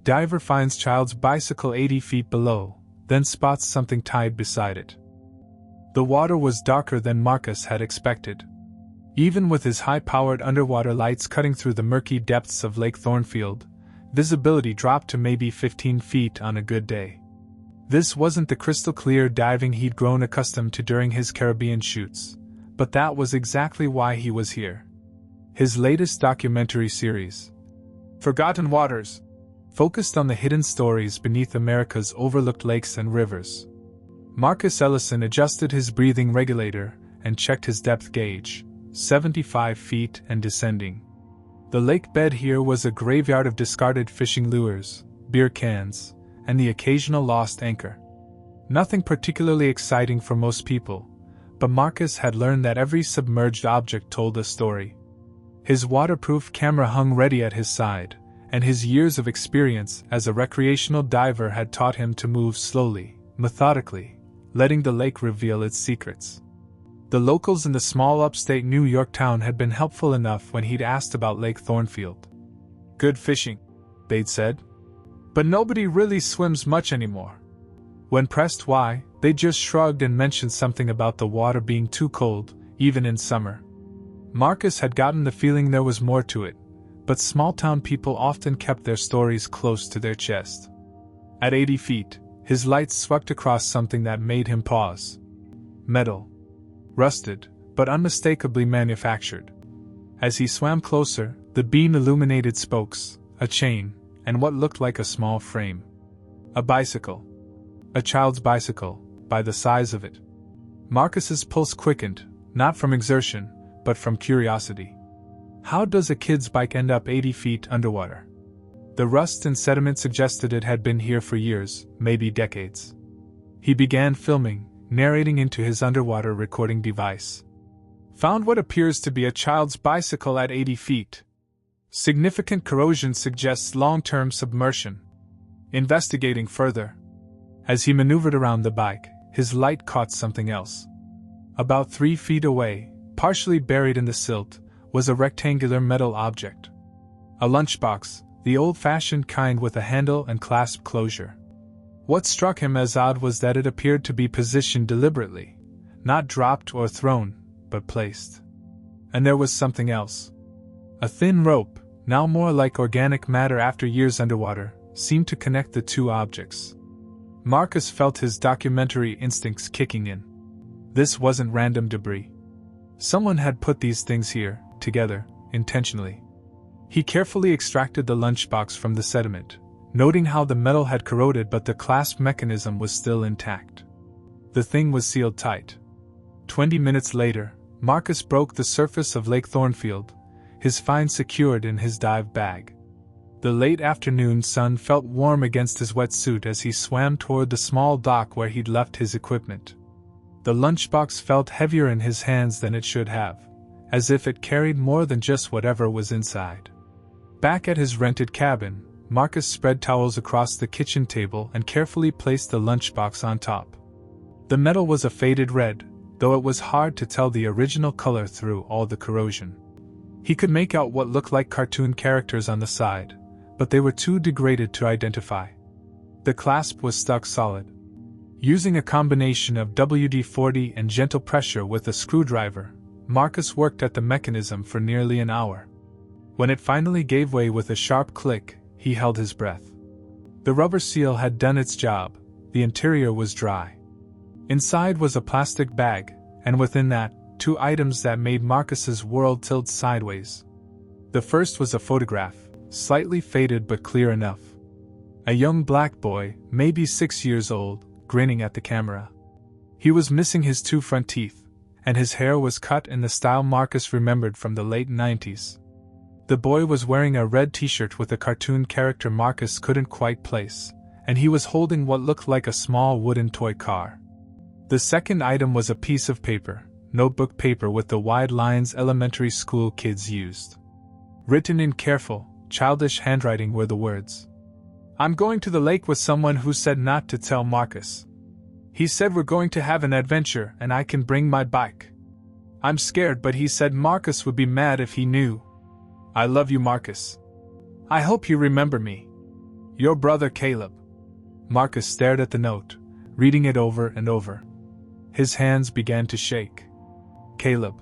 Diver finds child's bicycle 80 feet below, then spots something tied beside it. The water was darker than Marcus had expected. Even with his high-powered underwater lights cutting through the murky depths of Lake Thornfield, visibility dropped to maybe 15 feet on a good day. This wasn't the crystal-clear diving he'd grown accustomed to during his Caribbean shoots, but that was exactly why he was here. His latest documentary series, Forgotten Waters, focused on the hidden stories beneath America's overlooked lakes and rivers. Marcus Ellison adjusted his breathing regulator and checked his depth gauge, 75 feet and descending. The lake bed here was a graveyard of discarded fishing lures, beer cans, and the occasional lost anchor. Nothing particularly exciting for most people, but Marcus had learned that every submerged object told a story. His waterproof camera hung ready at his side, and his years of experience as a recreational diver had taught him to move slowly, methodically, letting the lake reveal its secrets. The locals in the small upstate New York town had been helpful enough when he'd asked about Lake Thornfield. "Good fishing," they'd said. "But nobody really swims much anymore." When pressed why, they just shrugged and mentioned something about the water being too cold, even in summer. Marcus had gotten the feeling there was more to it, but small-town people often kept their stories close to their chest. At 80 feet, his lights swept across something that made him pause. Metal. Rusted, but unmistakably manufactured. As he swam closer, the beam illuminated spokes, a chain, and what looked like a small frame. A bicycle. A child's bicycle, by the size of it. Marcus's pulse quickened, not from exertion, but from curiosity. How does a kid's bike end up 80 feet underwater? The rust and sediment suggested it had been here for years, maybe decades. He began filming, narrating into his underwater recording device. Found what appears to be a child's bicycle at 80 feet. Significant corrosion suggests long-term submersion. Investigating further. As he maneuvered around the bike, his light caught something else. About 3 feet away, partially buried in the silt, was a rectangular metal object. A lunchbox, the old-fashioned kind with a handle and clasp closure. What struck him as odd was that it appeared to be positioned deliberately, not dropped or thrown, but placed. And there was something else. A thin rope, now more like organic matter after years underwater, seemed to connect the two objects. Marcus felt his documentary instincts kicking in. This wasn't random debris. Someone had put these things here, together, intentionally. He carefully extracted the lunchbox from the sediment, noting how the metal had corroded but the clasp mechanism was still intact. The thing was sealed tight. 20 minutes later, Marcus broke the surface of Lake Thornfield, his find secured in his dive bag. The late afternoon sun felt warm against his wetsuit as he swam toward the small dock where he'd left his equipment. The lunchbox felt heavier in his hands than it should have, as if it carried more than just whatever was inside. Back at his rented cabin, Marcus spread towels across the kitchen table and carefully placed the lunchbox on top. The metal was a faded red, though it was hard to tell the original color through all the corrosion. He could make out what looked like cartoon characters on the side, but they were too degraded to identify. The clasp was stuck solid. Using a combination of WD-40 and gentle pressure with a screwdriver, Marcus worked at the mechanism for nearly an hour. When it finally gave way with a sharp click, he held his breath. The rubber seal had done its job, the interior was dry. Inside was a plastic bag, and within that, 2 items that made Marcus's world tilt sideways. The first was a photograph, slightly faded but clear enough. A young black boy, maybe 6 years old, grinning at the camera. He was missing his 2 front teeth, and his hair was cut in the style Marcus remembered from the late 90s. The boy was wearing a red t-shirt with a cartoon character Marcus couldn't quite place, and he was holding what looked like a small wooden toy car. The second item was a piece of paper, notebook paper with the wide lines elementary school kids used. Written in careful, childish handwriting were the words, "I'm going to the lake with someone who said not to tell Marcus. He said we're going to have an adventure and I can bring my bike. I'm scared, but he said Marcus would be mad if he knew. I love you, Marcus. I hope you remember me. Your brother Caleb. Marcus stared at the note, reading it over and over. His hands began to shake. Caleb.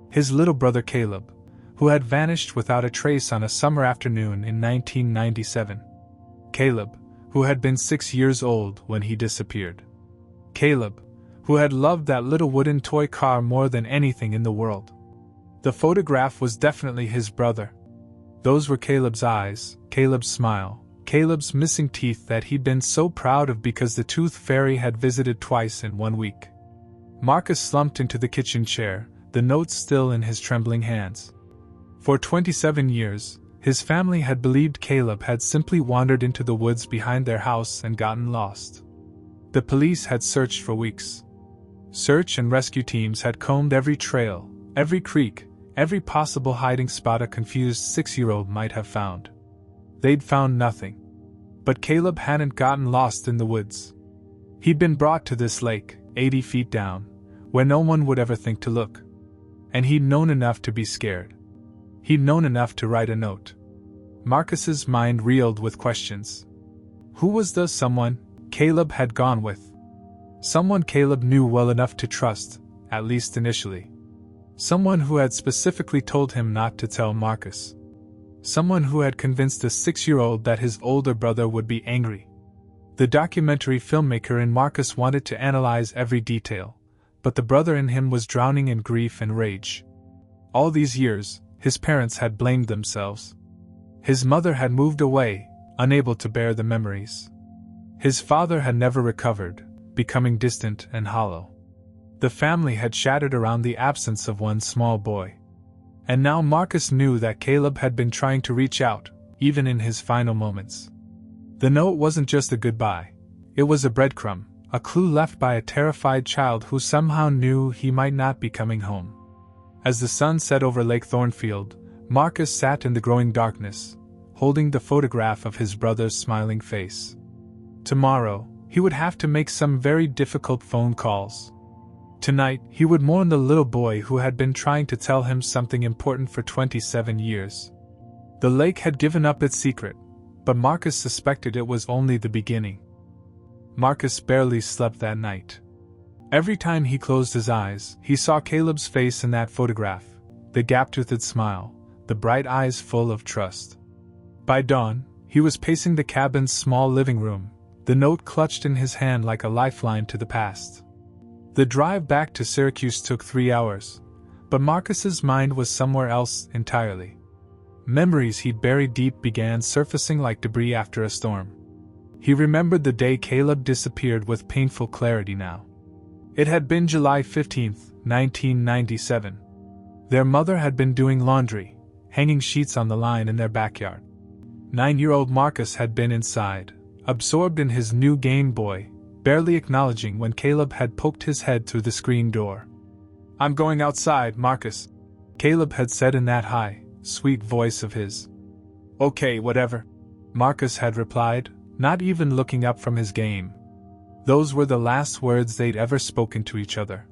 His little brother Caleb, who had vanished without a trace on a summer afternoon in 1997. Caleb, who had been 6 years old when he disappeared. Caleb, who had loved that little wooden toy car more than anything in the world. The photograph was definitely his brother. Those were Caleb's eyes, Caleb's smile, Caleb's missing teeth that he'd been so proud of because the tooth fairy had visited twice in 1 week. Marcus slumped into the kitchen chair, the note still in his trembling hands. For 27 years, his family had believed Caleb had simply wandered into the woods behind their house and gotten lost. The police had searched for weeks. Search and rescue teams had combed every trail, every creek, every possible hiding spot a confused 6-year-old might have found. They'd found nothing. But Caleb hadn't gotten lost in the woods. He'd been brought to this lake, 80 feet down, where no one would ever think to look. And he'd known enough to be scared. He'd known enough to write a note. Marcus's mind reeled with questions. Who was the someone Caleb had gone with? Someone Caleb knew well enough to trust, at least initially. Someone who had specifically told him not to tell Marcus. Someone who had convinced a 6-year-old that his older brother would be angry. The documentary filmmaker in Marcus wanted to analyze every detail, but the brother in him was drowning in grief and rage. All these years, his parents had blamed themselves. His mother had moved away, unable to bear the memories. His father had never recovered, becoming distant and hollow. The family had shattered around the absence of one small boy. And now Marcus knew that Caleb had been trying to reach out, even in his final moments. The note wasn't just a goodbye. It was a breadcrumb, a clue left by a terrified child who somehow knew he might not be coming home. As the sun set over Lake Thornfield, Marcus sat in the growing darkness, holding the photograph of his brother's smiling face. Tomorrow, he would have to make some very difficult phone calls. Tonight, he would mourn the little boy who had been trying to tell him something important for 27 years. The lake had given up its secret, but Marcus suspected it was only the beginning. Marcus barely slept that night. Every time he closed his eyes, he saw Caleb's face in that photograph, the gap-toothed smile, the bright eyes full of trust. By dawn, he was pacing the cabin's small living room, the note clutched in his hand like a lifeline to the past. The drive back to Syracuse took 3 hours, but Marcus's mind was somewhere else entirely. Memories he'd buried deep began surfacing like debris after a storm. He remembered the day Caleb disappeared with painful clarity now. It had been July 15, 1997. Their mother had been doing laundry, hanging sheets on the line in their backyard. 9-year-old Marcus had been inside, absorbed in his new Game Boy, barely acknowledging when Caleb had poked his head through the screen door. "I'm going outside, Marcus," Caleb had said in that high, sweet voice of his. "Okay, whatever," Marcus had replied, not even looking up from his game. Those were the last words they'd ever spoken to each other.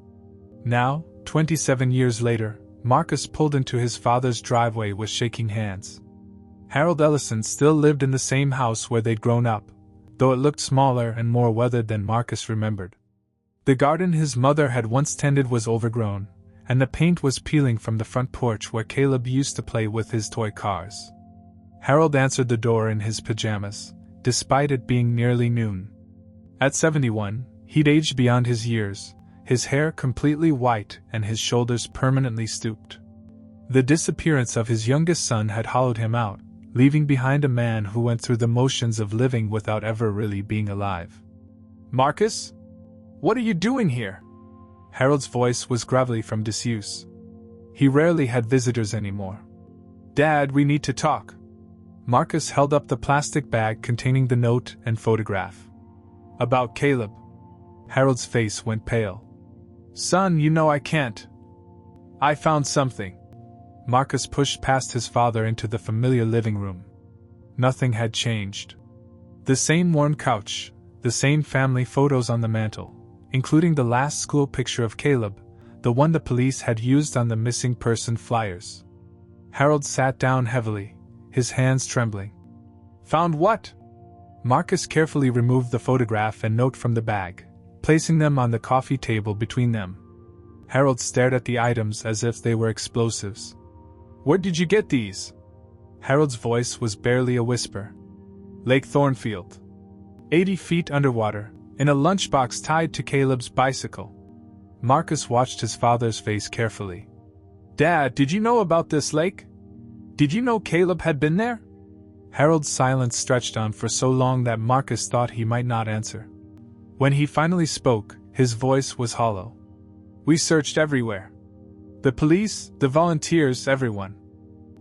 Now, 27 years later, Marcus pulled into his father's driveway with shaking hands. Harold Ellison still lived in the same house where they'd grown up, though it looked smaller and more weathered than Marcus remembered. The garden his mother had once tended was overgrown, and the paint was peeling from the front porch where Caleb used to play with his toy cars. Harold answered the door in his pajamas, despite it being nearly noon. At 71, he'd aged beyond his years, his hair completely white and his shoulders permanently stooped. The disappearance of his youngest son had hollowed him out, leaving behind a man who went through the motions of living without ever really being alive. "Marcus? What are you doing here?" Harold's voice was gravelly from disuse. He rarely had visitors anymore. "Dad, we need to talk." Marcus held up the plastic bag containing the note and photograph. "About Caleb." Harold's face went pale. "Son, you know I can't. I found something." Marcus pushed past his father into the familiar living room. Nothing had changed. The same worn couch, the same family photos on the mantel, including the last school picture of Caleb, the one the police had used on the missing person flyers. Harold sat down heavily, his hands trembling. "Found what?" Marcus carefully removed the photograph and note from the bag, placing them on the coffee table between them. Harold stared at the items as if they were explosives. "Where did you get these?" Harold's voice was barely a whisper. "Lake Thornfield. 80 feet underwater, in a lunchbox tied to Caleb's bicycle." Marcus watched his father's face carefully. "Dad, did you know about this lake? Did you know Caleb had been there?" Harold's silence stretched on for so long that Marcus thought he might not answer. When he finally spoke, his voice was hollow. "We searched everywhere. The police, the volunteers, everyone.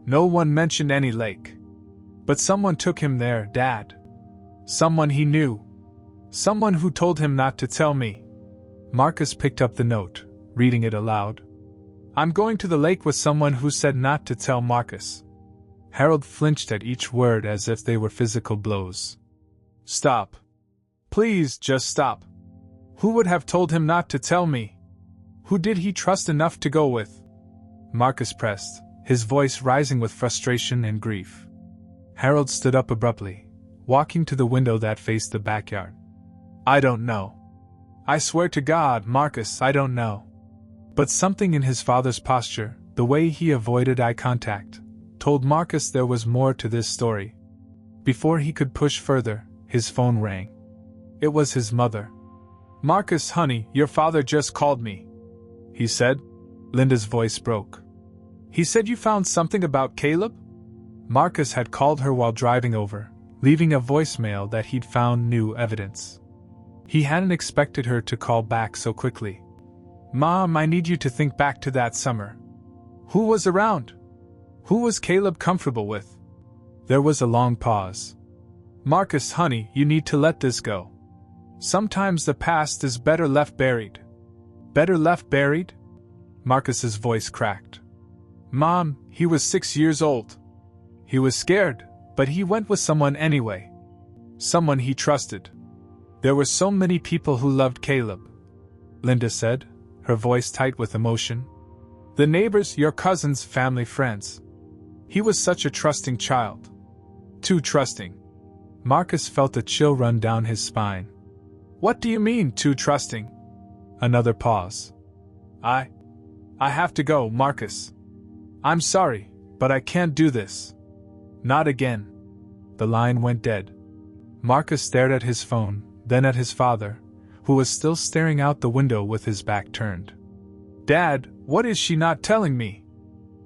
No one mentioned any lake. But someone took him there, Dad. Someone he knew. Someone who told him not to tell me." Marcus picked up the note, reading it aloud. "I'm going to the lake with someone who said not to tell Marcus." Harold flinched at each word as if they were physical blows. "Stop. Please, just stop. Who would have told him not to tell me? Who did he trust enough to go with?" Marcus pressed, his voice rising with frustration and grief. Harold stood up abruptly, walking to the window that faced the backyard. "I don't know. I swear to God, Marcus, I don't know." But something in his father's posture, the way he avoided eye contact, told Marcus there was more to this story. Before he could push further, his phone rang. It was his mother. "Marcus, honey, your father just called me," he said. Linda's voice broke. "He said you found something about Caleb?" Marcus had called her while driving over, leaving a voicemail that he'd found new evidence. He hadn't expected her to call back so quickly. "Mom, I need you to think back to that summer. Who was around? Who was Caleb comfortable with?" There was a long pause. "Marcus, honey, you need to let this go. Sometimes the past is better left buried." "Better left buried?" Marcus's voice cracked. "Mom, he was 6 years old. He was scared, but he went with someone anyway. Someone he trusted. There were so many people who loved Caleb," Linda said, her voice tight with emotion. "The neighbors, your cousins, family, friends. He was such a trusting child. Too trusting." Marcus felt a chill run down his spine. "What do you mean, too trusting?" Another pause. I have to go, Marcus. I'm sorry, but I can't do this. Not again." The line went dead. Marcus stared at his phone, then at his father, who was still staring out the window with his back turned. "Dad, what is she not telling me?"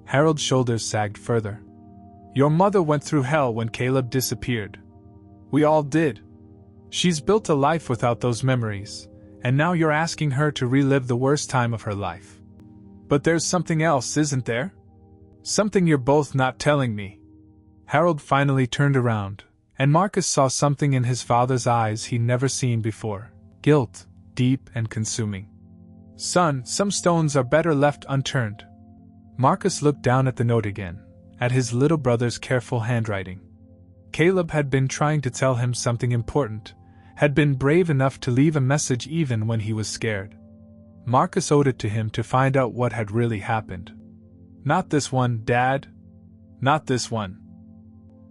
Harold's shoulders sagged further. "Your mother went through hell when Caleb disappeared. We all did. She's built a life without those memories, and now you're asking her to relive the worst time of her life. But there's something else, isn't there? Something you're both not telling me." Harold finally turned around, and Marcus saw something in his father's eyes he'd never seen before. Guilt, deep and consuming. "Son, some stones are better left unturned." Marcus looked down at the note again, at his little brother's careful handwriting. Caleb had been trying to tell him something important, had been brave enough to leave a message even when he was scared. Marcus owed it to him to find out what had really happened. "Not this one, Dad. Not this one."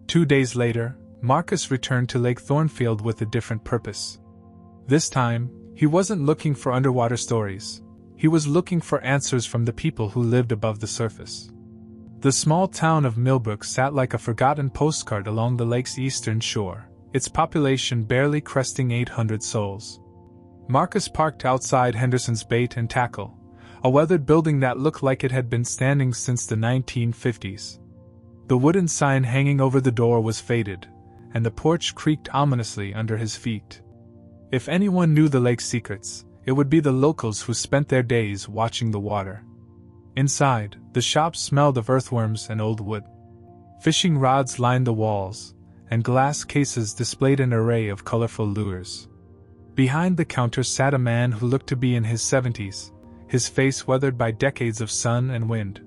2 days later, Marcus returned to Lake Thornfield with a different purpose. This time, he wasn't looking for underwater stories. He was looking for answers from the people who lived above the surface. The small town of Millbrook sat like a forgotten postcard along the lake's eastern shore, its population barely cresting 800 souls. Marcus parked outside Henderson's Bait and Tackle, a weathered building that looked like it had been standing since the 1950s. The wooden sign hanging over the door was faded, and the porch creaked ominously under his feet. If anyone knew the lake's secrets, it would be the locals who spent their days watching the water. Inside, the shop smelled of earthworms and old wood. Fishing rods lined the walls, and glass cases displayed an array of colorful lures. Behind the counter sat a man who looked to be in his 70s, his face weathered by decades of sun and wind.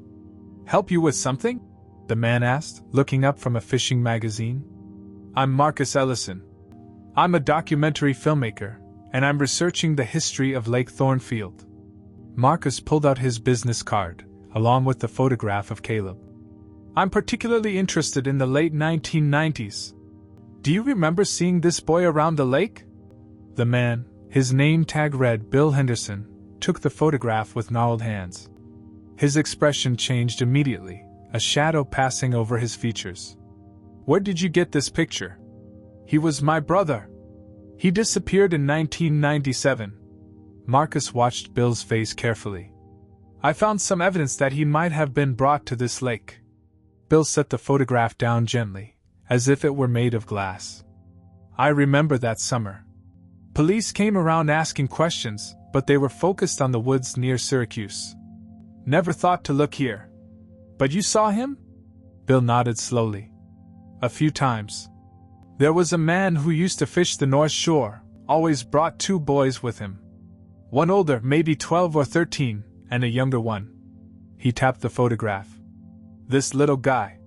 "Help you with something?" the man asked, looking up from a fishing magazine. "I'm Marcus Ellison. I'm a documentary filmmaker, and I'm researching the history of Lake Thornfield." Marcus pulled out his business card, along with the photograph of Caleb. "I'm particularly interested in the late 1990s. Do you remember seeing this boy around the lake? The man, his name tag read Bill Henderson, took the photograph with gnarled hands. His expression changed immediately, a shadow passing over his features. Where did you get this picture? He was my brother. He disappeared in 1997. Marcus watched Bill's face carefully. I found some evidence that he might have been brought to this lake. Bill set the photograph down gently, as if it were made of glass. I remember that summer. Police came around asking questions, but they were focused on the woods near Syracuse. Never thought to look here. But you saw him? Bill nodded slowly. A few times. There was a man who used to fish the North Shore, always brought 2 boys with him. One older, maybe 12 or 13, and a younger one. He tapped the photograph. This little guy.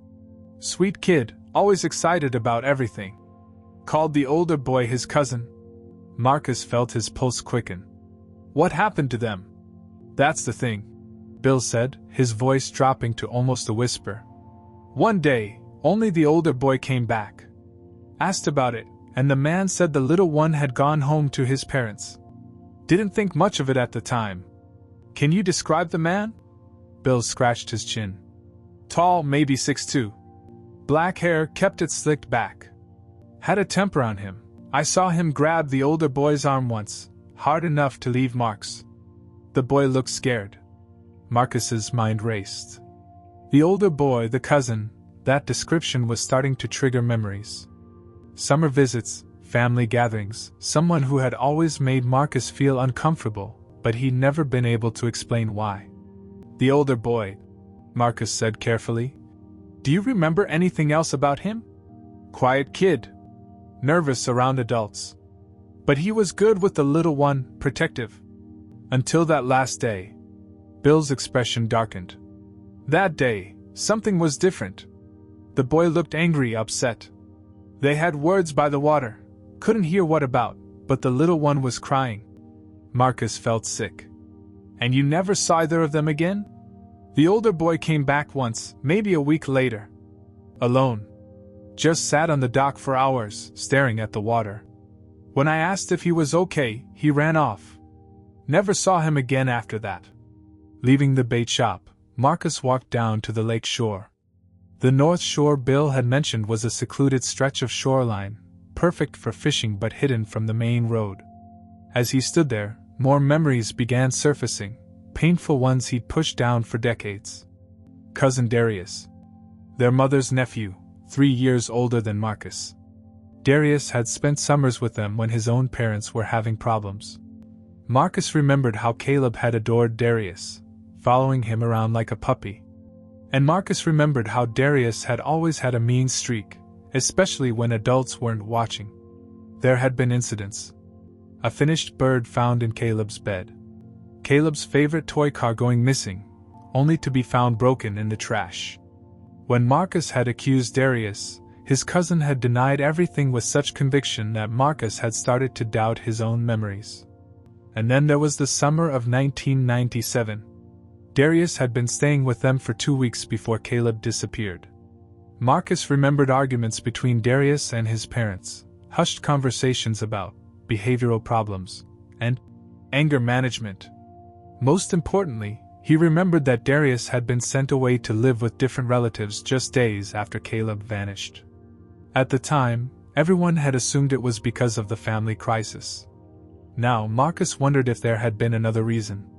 Sweet kid, always excited about everything. Called the older boy his cousin. Marcus felt his pulse quicken. What happened to them? That's the thing, Bill said, his voice dropping to almost a whisper. One day, only the older boy came back. Asked about it, and the man said the little one had gone home to his parents. Didn't think much of it at the time. Can you describe the man? Bill scratched his chin. Tall, maybe 6'2". Black hair, kept it slicked back. Had a temper on him. I saw him grab the older boy's arm once, hard enough to leave marks. The boy looked scared. Marcus's mind raced. The older boy, the cousin, that description was starting to trigger memories. Summer visits, family gatherings, someone who had always made Marcus feel uncomfortable, but he'd never been able to explain why. The older boy, Marcus said carefully. Do you remember anything else about him? Quiet kid. Nervous around adults. But he was good with the little one, protective. Until that last day. Bill's expression darkened. That day, something was different. The boy looked angry, upset. They had words by the water. Couldn't hear what about, but the little one was crying. Marcus felt sick. And you never saw either of them again? The older boy came back once, maybe a week later. Alone. Just sat on the dock for hours, staring at the water. When I asked if he was okay, he ran off. Never saw him again after that. Leaving the bait shop, Marcus walked down to the lake shore. The North Shore Bill had mentioned was a secluded stretch of shoreline, perfect for fishing but hidden from the main road. As he stood there, more memories began surfacing, painful ones he'd pushed down for decades. Cousin Darius. Their mother's nephew, 3 years older than Marcus. Darius had spent summers with them when his own parents were having problems. Marcus remembered how Caleb had adored Darius, following him around like a puppy. And Marcus remembered how Darius had always had a mean streak, especially when adults weren't watching. There had been incidents. A finished bird found in Caleb's bed. Caleb's favorite toy car going missing, only to be found broken in the trash. When Marcus had accused Darius, his cousin had denied everything with such conviction that Marcus had started to doubt his own memories. And then there was the summer of 1997. Darius had been staying with them for 2 weeks before Caleb disappeared. Marcus remembered arguments between Darius and his parents, hushed conversations about behavioral problems and anger management. Most importantly, he remembered that Darius had been sent away to live with different relatives just days after Caleb vanished. At the time, everyone had assumed it was because of the family crisis. Now, Marcus wondered if there had been another reason.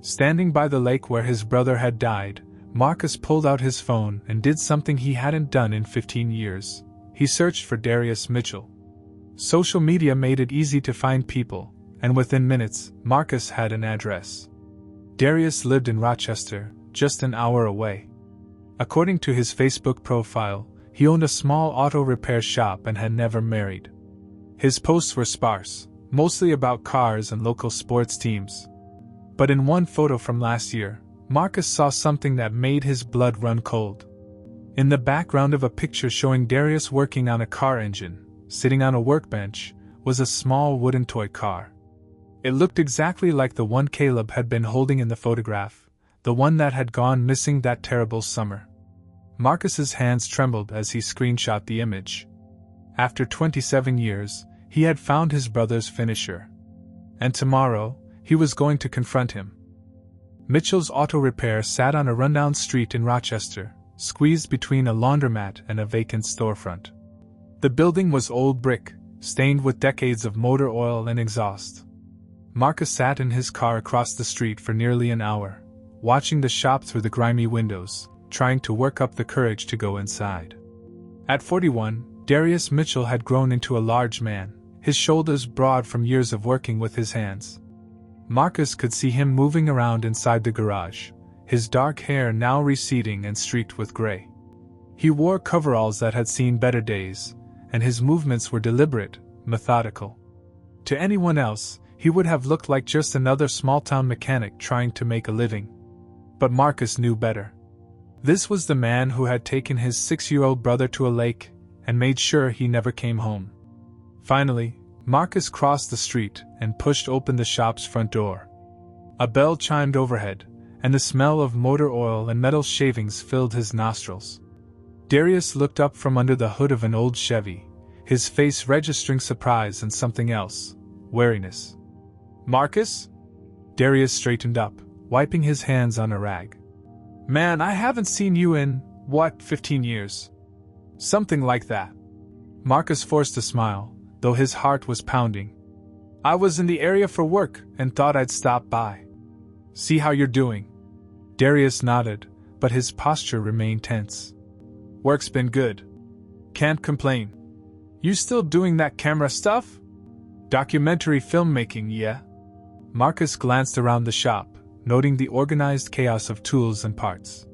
Standing by the lake where his brother had died, Marcus pulled out his phone and did something he hadn't done in 15 years. He searched for Darius Mitchell. Social media made it easy to find people, and within minutes, Marcus had an address. Darius lived in Rochester, just an hour away. According to his Facebook profile, he owned a small auto repair shop and had never married. His posts were sparse, mostly about cars and local sports teams. But in one photo from last year, Marcus saw something that made his blood run cold. In the background of a picture showing Darius working on a car engine, sitting on a workbench, was a small wooden toy car. It looked exactly like the one Caleb had been holding in the photograph, the one that had gone missing that terrible summer. Marcus's hands trembled as he screenshot the image. After 27 years, he had found his brother's finisher. And tomorrow, he was going to confront him. Mitchell's Auto Repair sat on a rundown street in Rochester, squeezed between a laundromat and a vacant storefront. The building was old brick, stained with decades of motor oil and exhaust. Marcus sat in his car across the street for nearly an hour, watching the shop through the grimy windows, trying to work up the courage to go inside. At 41, Darius Mitchell had grown into a large man, his shoulders broad from years of working with his hands. Marcus could see him moving around inside the garage, his dark hair now receding and streaked with gray. He wore coveralls that had seen better days, and his movements were deliberate, methodical. To anyone else, he would have looked like just another small-town mechanic trying to make a living. But Marcus knew better. This was the man who had taken his 6-year-old brother to a lake and made sure he never came home. Finally, Marcus crossed the street and pushed open the shop's front door. A bell chimed overhead, and the smell of motor oil and metal shavings filled his nostrils. Darius looked up from under the hood of an old Chevy, his face registering surprise and something else, wariness. "Marcus?" Darius straightened up, wiping his hands on a rag. "Man, I haven't seen you in, 15 years?" "Something like that." Marcus forced a smile, though his heart was pounding. "I was in the area for work and thought I'd stop by. See how you're doing." Darius nodded, but his posture remained tense. "Work's been good. Can't complain. You still doing that camera stuff?" "Documentary filmmaking, yeah." Marcus glanced around the shop, noting the organized chaos of tools and parts.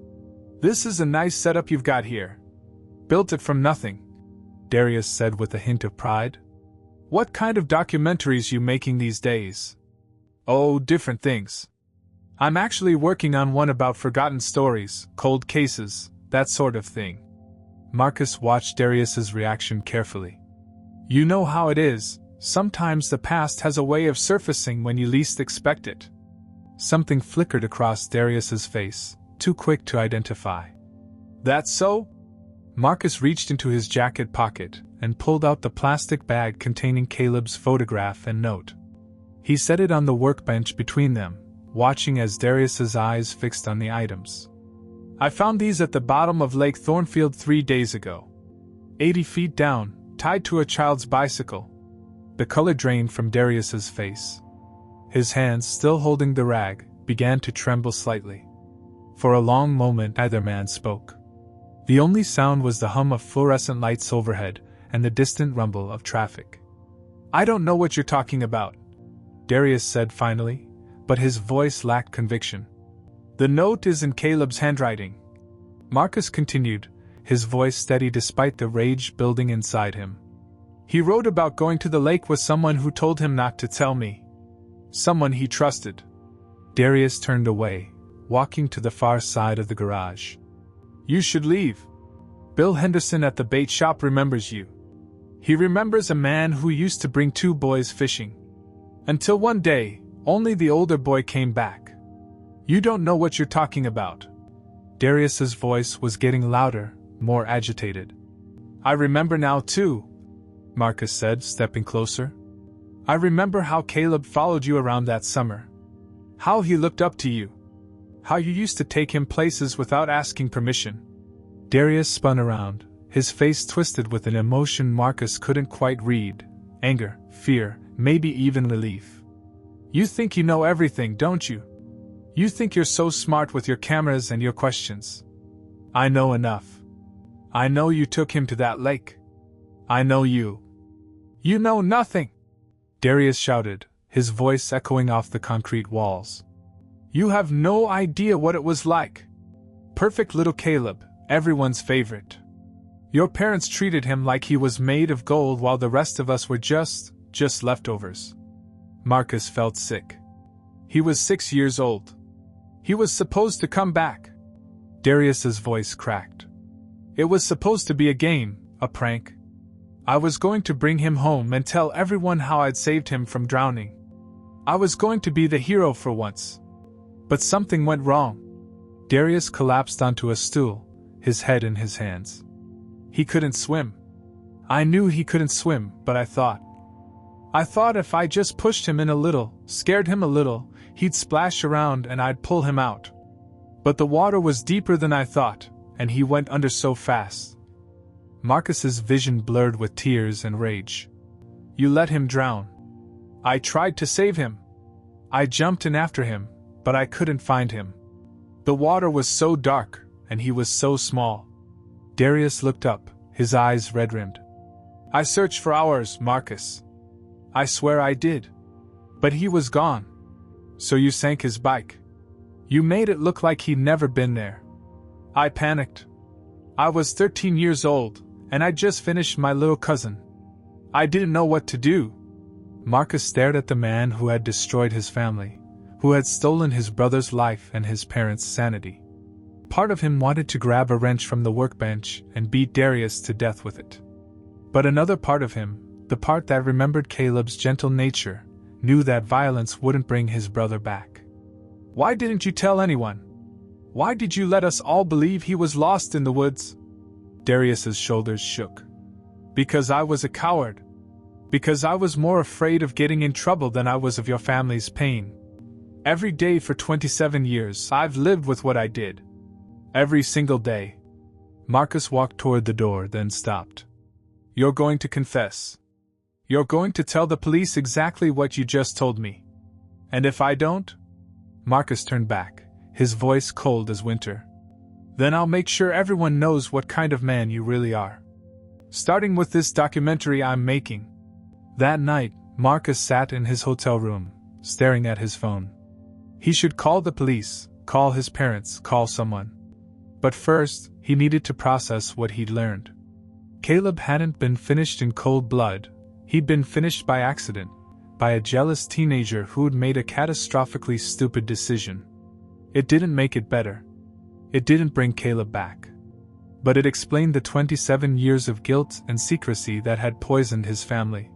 "This is a nice setup you've got here. Built it from nothing," Darius said with a hint of pride. "What kind of documentaries you making these days?" "Oh, different things. I'm actually working on one about forgotten stories, cold cases, that sort of thing." Marcus watched Darius's reaction carefully. "You know how it is, sometimes the past has a way of surfacing when you least expect it." Something flickered across Darius's face, too quick to identify. "That's so?" Marcus reached into his jacket pocket and pulled out the plastic bag containing Caleb's photograph and note. He set it on the workbench between them, watching as Darius's eyes fixed on the items. "I found these at the bottom of Lake Thornfield 3 days ago. 80 feet down, tied to a child's bicycle." The color drained from Darius's face. His hands, still holding the rag, began to tremble slightly. For a long moment neither man spoke. The only sound was the hum of fluorescent lights overhead and the distant rumble of traffic. "I don't know what you're talking about," Darius said finally, but his voice lacked conviction. "The note is in Caleb's handwriting," Marcus continued, his voice steady despite the rage building inside him. "He wrote about going to the lake with someone who told him not to tell me. Someone he trusted." Darius turned away, walking to the far side of the garage. "You should leave. Bill Henderson at the bait shop remembers you. He remembers a man who used to bring 2 boys fishing. Until one day, only the older boy came back. You don't know what you're talking about." Darius's voice was getting louder, more agitated. "I remember now too," Marcus said, stepping closer. "I remember how Caleb followed you around that summer. How he looked up to you. How you used to take him places without asking permission." Darius spun around, his face twisted with an emotion Marcus couldn't quite read. Anger, fear, maybe even relief. "You think you know everything, don't you? You think you're so smart with your cameras and your questions. I know enough. I know you took him to that lake. I know you." "You know nothing!" Darius shouted, his voice echoing off the concrete walls. "You have no idea what it was like. Perfect little Caleb, everyone's favorite. Your parents treated him like he was made of gold while the rest of us were just leftovers." Marcus felt sick. He was 6 years old. He was supposed to come back. Darius's voice cracked. "It was supposed to be a game, a prank. I was going to bring him home and tell everyone how I'd saved him from drowning. I was going to be the hero for once. But something went wrong." Darius collapsed onto a stool, his head in his hands. "He couldn't swim. I knew he couldn't swim, but I thought if I just pushed him in a little, scared him a little, he'd splash around and I'd pull him out. But the water was deeper than I thought, and he went under so fast. Marcus's vision blurred with tears and rage. You let him drown. I tried to save him. I jumped in after him, but I couldn't find him. The water was so dark, and he was so small. Darius looked up, his eyes red-rimmed. I searched for hours, Marcus. I swear I did. But he was gone. So you sank his bike. You made it look like he'd never been there. I panicked. I was 13 years old, and I'd just finished my little cousin. I didn't know what to do. Marcus stared at the man who had destroyed his family, who had stolen his brother's life and his parents' sanity. Part of him wanted to grab a wrench from the workbench and beat Darius to death with it. But another part of him, the part that remembered Caleb's gentle nature, knew that violence wouldn't bring his brother back. Why didn't you tell anyone? Why did you let us all believe he was lost in the woods? Darius's shoulders shook. Because I was a coward. Because I was more afraid of getting in trouble than I was of your family's pain. Every day for 27 years, I've lived with what I did. Every single day. Marcus walked toward the door, then stopped. You're going to confess. You're going to tell the police exactly what you just told me. And if I don't? Marcus turned back, his voice cold as winter. Then I'll make sure everyone knows what kind of man you really are. Starting with this documentary I'm making. That night, Marcus sat in his hotel room, staring at his phone. He should call the police, call his parents, call someone. But first, he needed to process what he'd learned. Caleb hadn't been finished in cold blood, he'd been finished by accident, by a jealous teenager who'd made a catastrophically stupid decision. It didn't make it better. It didn't bring Caleb back. But it explained the 27 years of guilt and secrecy that had poisoned his family.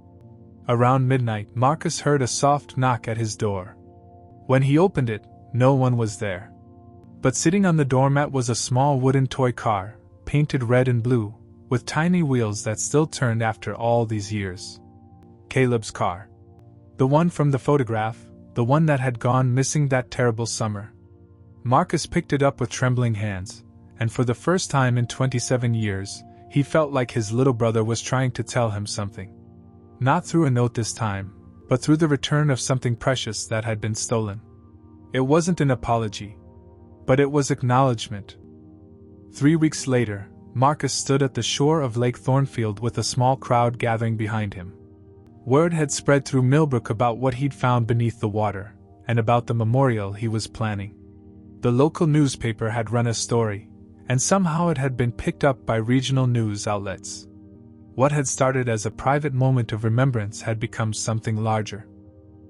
Around midnight, Marcus heard a soft knock at his door. When he opened it, no one was there. But sitting on the doormat was a small wooden toy car, painted red and blue, with tiny wheels that still turned after all these years. Caleb's car. The one from the photograph, the one that had gone missing that terrible summer. Marcus picked it up with trembling hands, and for the first time in 27 years, he felt like his little brother was trying to tell him something. Not through a note this time, but through the return of something precious that had been stolen. It wasn't an apology, but it was acknowledgement. 3 weeks later, Marcus stood at the shore of Lake Thornfield with a small crowd gathering behind him. Word had spread through Millbrook about what he'd found beneath the water, and about the memorial he was planning. The local newspaper had run a story, and somehow it had been picked up by regional news outlets. What had started as a private moment of remembrance had become something larger.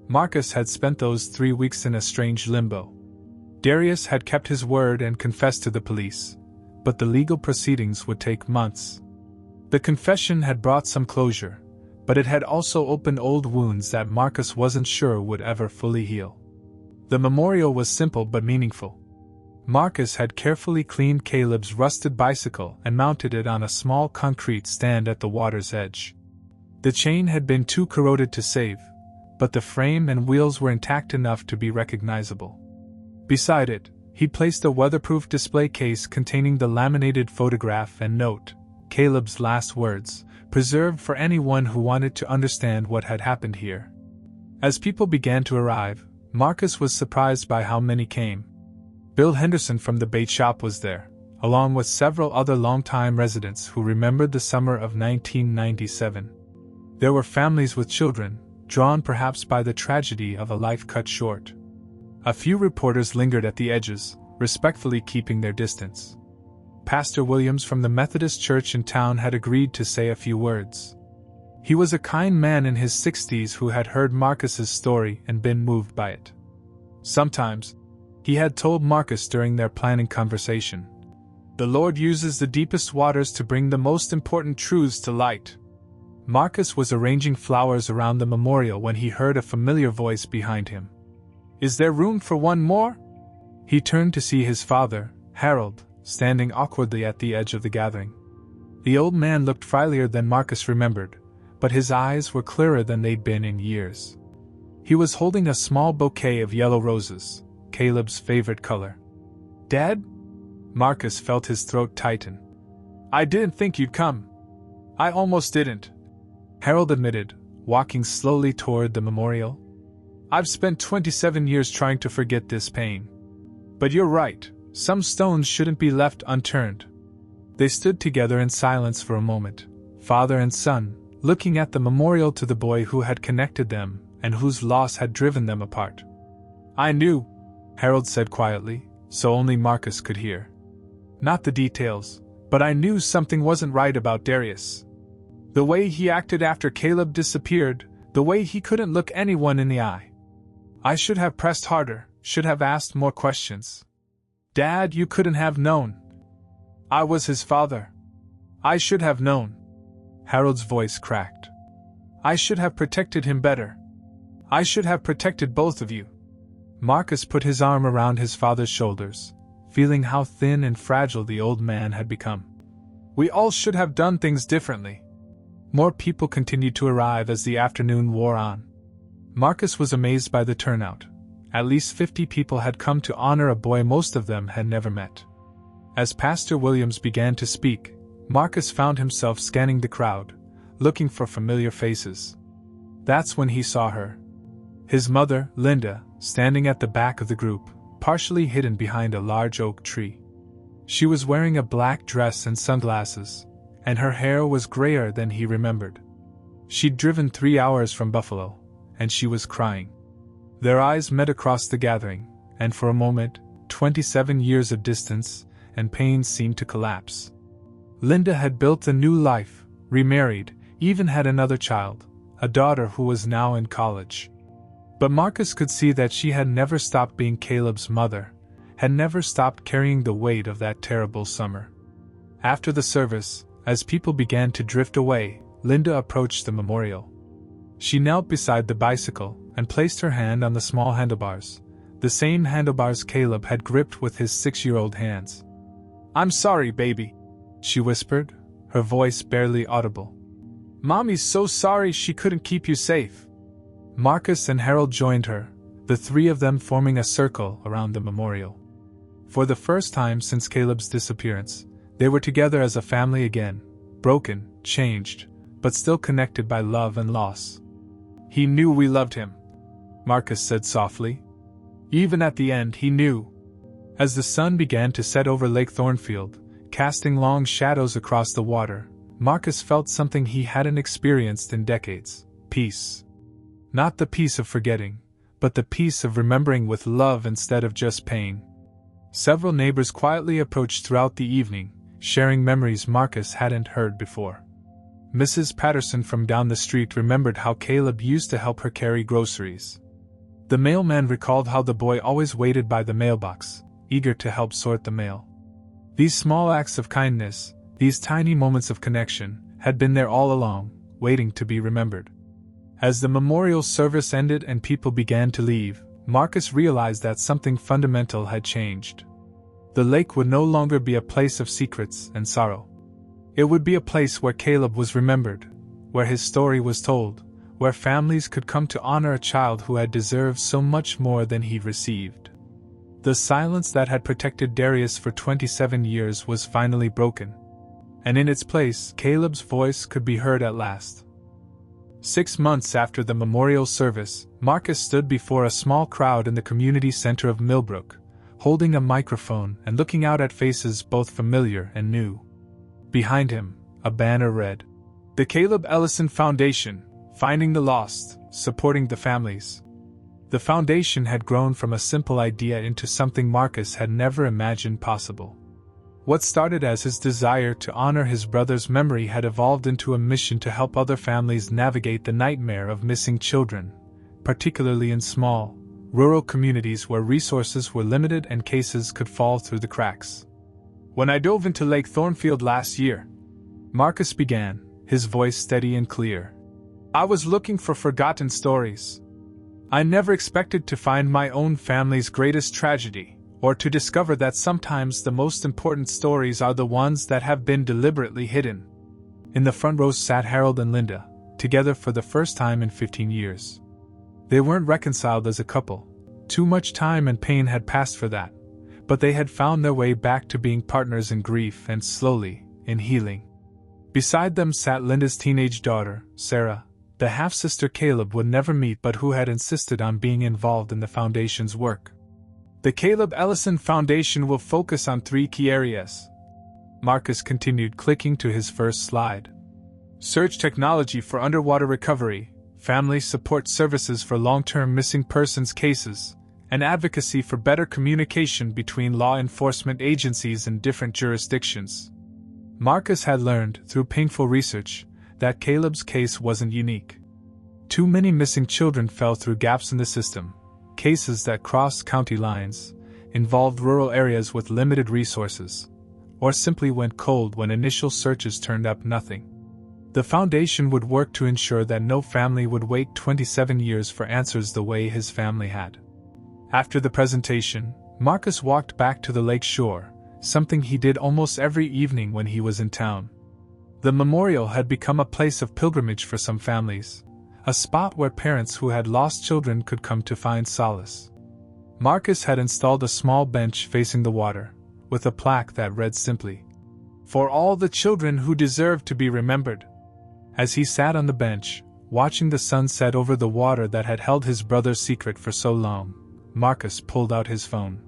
Marcus had spent those 3 weeks in a strange limbo. Darius had kept his word and confessed to the police, but the legal proceedings would take months. The confession had brought some closure, but it had also opened old wounds that Marcus wasn't sure would ever fully heal. The memorial was simple but meaningful. Marcus had carefully cleaned Caleb's rusted bicycle and mounted it on a small concrete stand at the water's edge. The chain had been too corroded to save, but the frame and wheels were intact enough to be recognizable. Beside it, he placed a weatherproof display case containing the laminated photograph and note, Caleb's last words, preserved for anyone who wanted to understand what had happened here. As people began to arrive, Marcus was surprised by how many came. Bill Henderson from the bait shop was there, along with several other longtime residents who remembered the summer of 1997. There were families with children, drawn perhaps by the tragedy of a life cut short. A few reporters lingered at the edges, respectfully keeping their distance. Pastor Williams from the Methodist church in town had agreed to say a few words. He was a kind man in his 60s who had heard Marcus's story and been moved by it. Sometimes, he had told Marcus during their planning conversation, the Lord uses the deepest waters to bring the most important truths to light. Marcus was arranging flowers around the memorial when he heard a familiar voice behind him. Is there room for one more? He turned to see his father, Harold, standing awkwardly at the edge of the gathering. The old man looked friendlier than Marcus remembered, but his eyes were clearer than they'd been in years. He was holding a small bouquet of yellow roses, Caleb's favorite color. "Dad?" Marcus felt his throat tighten. "I didn't think you'd come. I almost didn't," Harold admitted, walking slowly toward the memorial. "I've spent 27 years trying to forget this pain. But you're right, some stones shouldn't be left unturned." They stood together in silence for a moment, father and son, looking at the memorial to the boy who had connected them and whose loss had driven them apart. "I knew," Harold said quietly, so only Marcus could hear. "Not the details, but I knew something wasn't right about Darius. The way he acted after Caleb disappeared, the way he couldn't look anyone in the eye. I should have pressed harder, should have asked more questions. Dad, you couldn't have known. I was his father. I should have known." Harold's voice cracked. "I should have protected him better. I should have protected both of you." Marcus put his arm around his father's shoulders, feeling how thin and fragile the old man had become. "We all should have done things differently." More people continued to arrive as the afternoon wore on. Marcus was amazed by the turnout. At least 50 people had come to honor a boy most of them had never met. As Pastor Williams began to speak, Marcus found himself scanning the crowd, looking for familiar faces. That's when he saw her. His mother, Linda, standing at the back of the group, partially hidden behind a large oak tree. She was wearing a black dress and sunglasses, and her hair was grayer than he remembered. She'd driven 3 hours from Buffalo, and she was crying. Their eyes met across the gathering, and for a moment, 27 years of distance and pain seemed to collapse. Linda had built a new life, remarried, even had another child, a daughter who was now in college. But Marcus could see that she had never stopped being Caleb's mother, had never stopped carrying the weight of that terrible summer. After the service, as people began to drift away, Linda approached the memorial. She knelt beside the bicycle and placed her hand on the small handlebars, the same handlebars Caleb had gripped with his 6-year-old hands. "I'm sorry, baby," she whispered, her voice barely audible. "Mommy's so sorry she couldn't keep you safe." Marcus and Harold joined her, the three of them forming a circle around the memorial. For the first time since Caleb's disappearance, they were together as a family again, broken, changed, but still connected by love and loss. "He knew we loved him," Marcus said softly. "Even at the end, he knew." As the sun began to set over Lake Thornfield, casting long shadows across the water, Marcus felt something he hadn't experienced in decades: peace. Not the peace of forgetting, but the peace of remembering with love instead of just pain. Several neighbors quietly approached throughout the evening, sharing memories Marcus hadn't heard before. Mrs. Patterson from down the street remembered how Caleb used to help her carry groceries. The mailman recalled how the boy always waited by the mailbox, eager to help sort the mail. These small acts of kindness, these tiny moments of connection, had been there all along, waiting to be remembered. As the memorial service ended and people began to leave, Marcus realized that something fundamental had changed. The lake would no longer be a place of secrets and sorrow. It would be a place where Caleb was remembered, where his story was told, where families could come to honor a child who had deserved so much more than he'd received. The silence that had protected Darius for 27 years was finally broken. And in its place, Caleb's voice could be heard at last. 6 months after the memorial service, Marcus stood before a small crowd in the community center of Millbrook, holding a microphone and looking out at faces both familiar and new. Behind him, a banner read, "The Caleb Ellison Foundation, Finding the Lost, Supporting the Families." The foundation had grown from a simple idea into something Marcus had never imagined possible. What started as his desire to honor his brother's memory had evolved into a mission to help other families navigate the nightmare of missing children, particularly in small, rural communities where resources were limited and cases could fall through the cracks. "When I dove into Lake Thornfield last year," Marcus began, his voice steady and clear, "I was looking for forgotten stories. I never expected to find my own family's greatest tragedy, or to discover that sometimes the most important stories are the ones that have been deliberately hidden." In the front row sat Harold and Linda, together for the first time in 15 years. They weren't reconciled as a couple. Too much time and pain had passed for that. But they had found their way back to being partners in grief and, slowly, in healing. Beside them sat Linda's teenage daughter, Sarah, the half-sister Caleb would never meet but who had insisted on being involved in the Foundation's work. The Caleb Ellison Foundation will focus on 3 key areas. Marcus continued, clicking to his first slide. Search technology for underwater recovery, family support services for long-term missing persons cases, and advocacy for better communication between law enforcement agencies in different jurisdictions. Marcus had learned, through painful research, that Caleb's case wasn't unique. Too many missing children fell through gaps in the system, cases that crossed county lines, involved rural areas with limited resources, or simply went cold when initial searches turned up nothing. The Foundation would work to ensure that no family would wait 27 years for answers the way his family had. After the presentation, Marcus walked back to the lake shore, something he did almost every evening when he was in town. The memorial had become a place of pilgrimage for some families, a spot where parents who had lost children could come to find solace. Marcus had installed a small bench facing the water, with a plaque that read simply, "For all the children who deserve to be remembered." As he sat on the bench, watching the sun set over the water that had held his brother's secret for so long, Marcus pulled out his phone.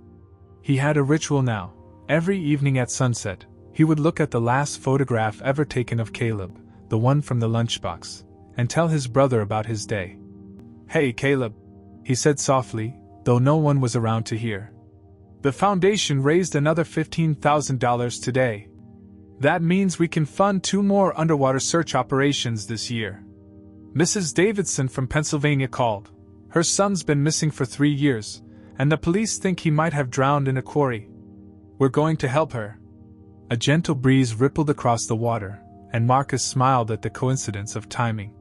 He had a ritual now. Every evening at sunset, he would look at the last photograph ever taken of Caleb, the one from the lunchbox, and tell his brother about his day. "Hey, Caleb," he said softly, though no one was around to hear. "The Foundation raised another $15,000 today. That means we can fund 2 more underwater search operations this year. Mrs. Davidson from Pennsylvania called. Her son's been missing for 3 years, and the police think he might have drowned in a quarry. We're going to help her." A gentle breeze rippled across the water, and Marcus smiled at the coincidence of timing.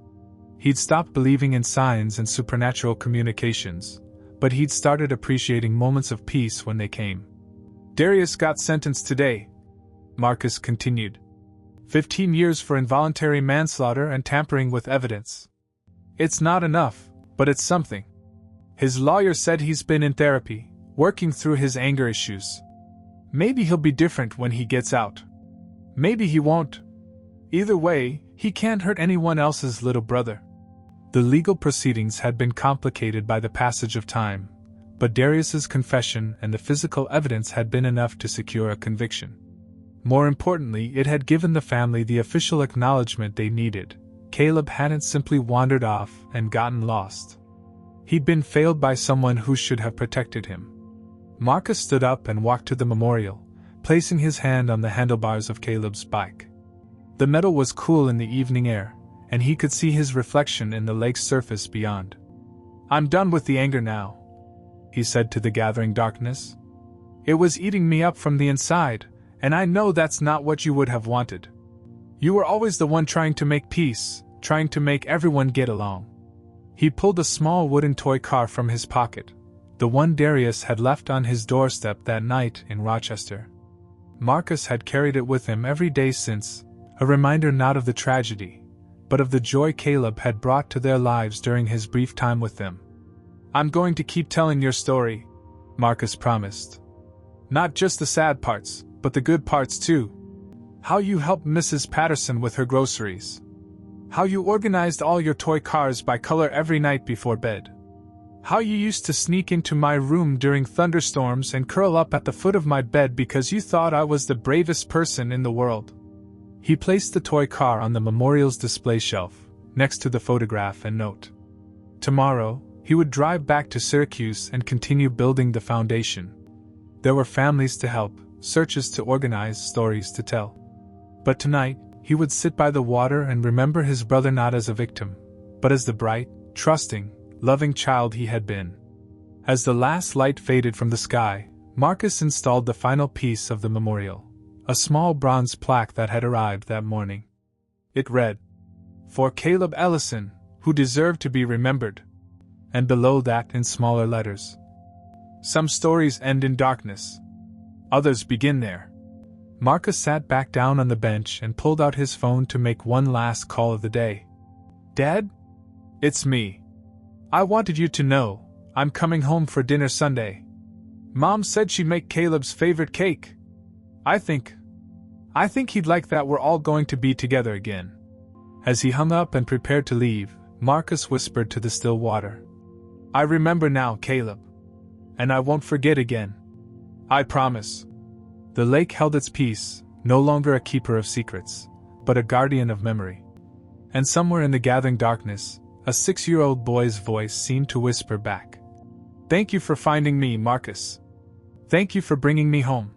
He'd stopped believing in signs and supernatural communications, but he'd started appreciating moments of peace when they came. "Darius got sentenced today," Marcus continued. 15 years for involuntary manslaughter and tampering with evidence. It's not enough, but it's something. His lawyer said he's been in therapy, working through his anger issues. Maybe he'll be different when he gets out. Maybe he won't. Either way, he can't hurt anyone else's little brother. The legal proceedings had been complicated by the passage of time, but Darius's confession and the physical evidence had been enough to secure a conviction. More importantly, it had given the family the official acknowledgement they needed. Caleb hadn't simply wandered off and gotten lost. He'd been failed by someone who should have protected him. Marcus stood up and walked to the memorial, placing his hand on the handlebars of Caleb's bike. The metal was cool in the evening air, and he could see his reflection in the lake's surface beyond. "I'm done with the anger now," he said to the gathering darkness. "It was eating me up from the inside, and I know that's not what you would have wanted. You were always the one trying to make peace, trying to make everyone get along." He pulled a small wooden toy car from his pocket, the one Darius had left on his doorstep that night in Rochester. Marcus had carried it with him every day since, a reminder not of the tragedy, but of the joy Caleb had brought to their lives during his brief time with them. "I'm going to keep telling your story," Marcus promised. "Not just the sad parts, but the good parts too. How you helped Mrs. Patterson with her groceries. How you organized all your toy cars by color every night before bed. How you used to sneak into my room during thunderstorms and curl up at the foot of my bed because you thought I was the bravest person in the world." He placed the toy car on the memorial's display shelf, next to the photograph and note. Tomorrow, he would drive back to Syracuse and continue building the foundation. There were families to help, searches to organize, stories to tell. But tonight, he would sit by the water and remember his brother not as a victim, but as the bright, trusting, loving child he had been. As the last light faded from the sky, Marcus installed the final piece of the memorial, a small bronze plaque that had arrived that morning. It read, "For Caleb Ellison, who deserved to be remembered." And below that, in smaller letters, "Some stories end in darkness. Others begin there." Marcus sat back down on the bench and pulled out his phone to make one last call of the day. Dad? It's me. I wanted you to know, I'm coming home for dinner Sunday. Mom said she'd make Caleb's favorite cake. I think he'd like that. We're all going to be together again. As he hung up and prepared to leave, Marcus whispered to the still water. I remember now, Caleb. And I won't forget again. I promise. The lake held its peace, no longer a keeper of secrets, but a guardian of memory. And somewhere in the gathering darkness, a 6-year-old boy's voice seemed to whisper back. Thank you for finding me, Marcus. Thank you for bringing me home.